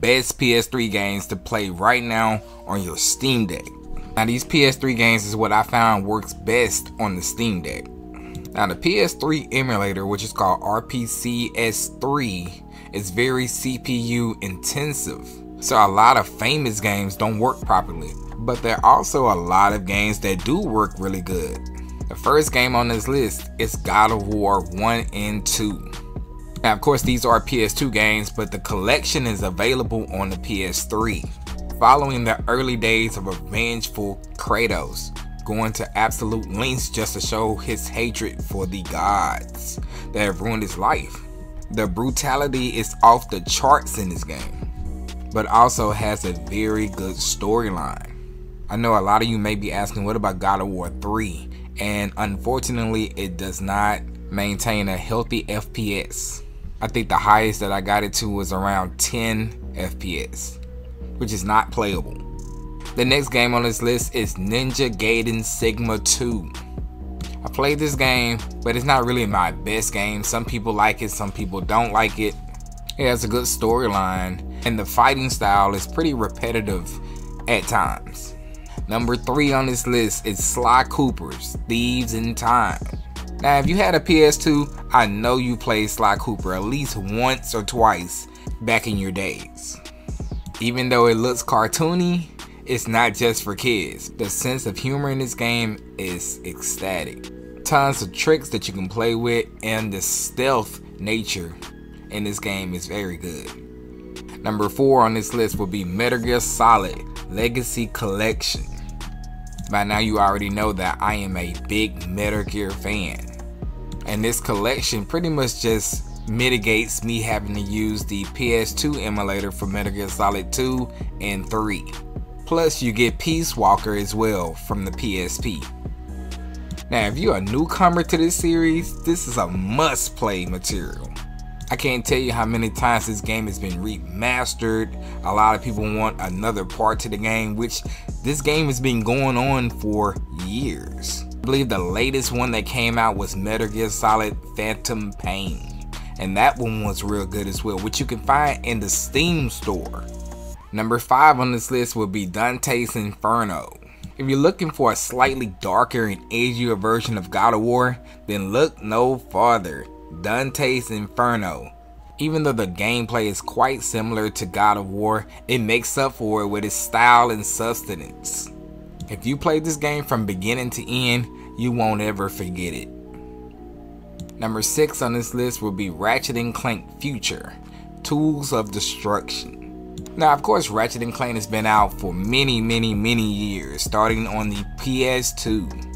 best PS3 games to play right now on your Steam Deck. Now these PS3 games is what I found works best on the Steam Deck. Now the PS3 emulator, which is called RPCS3, is very CPU intensive. So a lot of famous games don't work properly. But there are also a lot of games that do work really good. The first game on this list is God of War 1 and 2. Now of course these are PS2 games, but the collection is available on the PS3. Following the early days of a vengeful Kratos, going to absolute lengths just to show his hatred for the gods that have ruined his life. The brutality is off the charts in this game, but also has a very good storyline. I know a lot of you may be asking, what about God of War 3? And unfortunately, it does not maintain a healthy FPS. I think the highest that I got it to was around 10 FPS, which is not playable. The next game on this list is Ninja Gaiden Sigma 2. I played this game, but it's not really my best game. Some people like it, some people don't like it. It has a good storyline, and the fighting style is pretty repetitive at times. Number 3 on this list is Sly Cooper's Thieves in Time. Now if you had a PS2, I know you played Sly Cooper at least once or twice back in your days. Even though it looks cartoony, it's not just for kids. The sense of humor in this game is ecstatic. Tons of tricks that you can play with, and the stealth nature in this game is very good. Number 4 on this list will be Metal Gear Solid Legacy Collection. By now you already know that I am a big Metal Gear fan. And this collection pretty much just mitigates me having to use the PS2 emulator for Metal Gear Solid 2 and 3. Plus you get Peace Walker as well from the PSP. Now if you're a newcomer to this series, this is a must play material. I can't tell you how many times this game has been remastered. A lot of people want another part to the game, which this game has been going on for years. I believe the latest one that came out was Metal Gear Solid Phantom Pain, and that one was real good as well, which you can find in the Steam store. Number 5 on this list will be Dante's Inferno. If you're looking for a slightly darker and edgier version of God of War, then look no farther. Dante's Inferno. Even though the gameplay is quite similar to God of War, it makes up for it with its style and substance. If you play this game from beginning to end, you won't ever forget it. Number 6 on this list will be Ratchet Clank Future, Tools of Destruction. Now of course Ratchet Clank has been out for many years, starting on the PS2.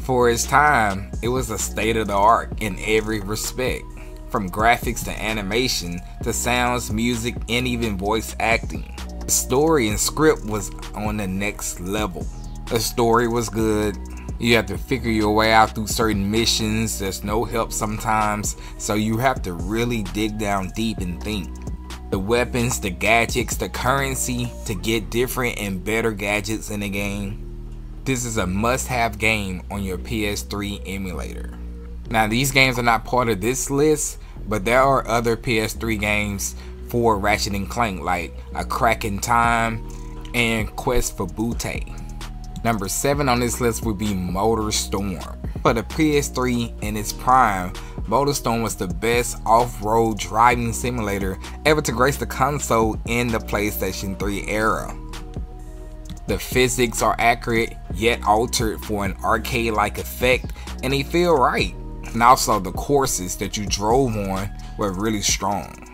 For its time, it was a state of the art in every respect, from graphics to animation to sounds, music, and even voice acting. The story and script was on the next level. The story was good. You have to figure your way out through certain missions. There's no help sometimes, so you have to really dig down deep and think. The weapons, the gadgets, the currency to get different and better gadgets in the game. This is a must-have game on your PS3 emulator. Now these games are not part of this list, but there are other PS3 games for Ratchet & Clank, like A Crack in Time and Quest for Butte. Number 7 on this list would be MotorStorm. For the PS3 in its prime, MotorStorm was the best off-road driving simulator ever to grace the console in the PlayStation 3 era. The physics are accurate yet altered for an arcade-like effect, and they feel right. And also the courses that you drove on were really strong.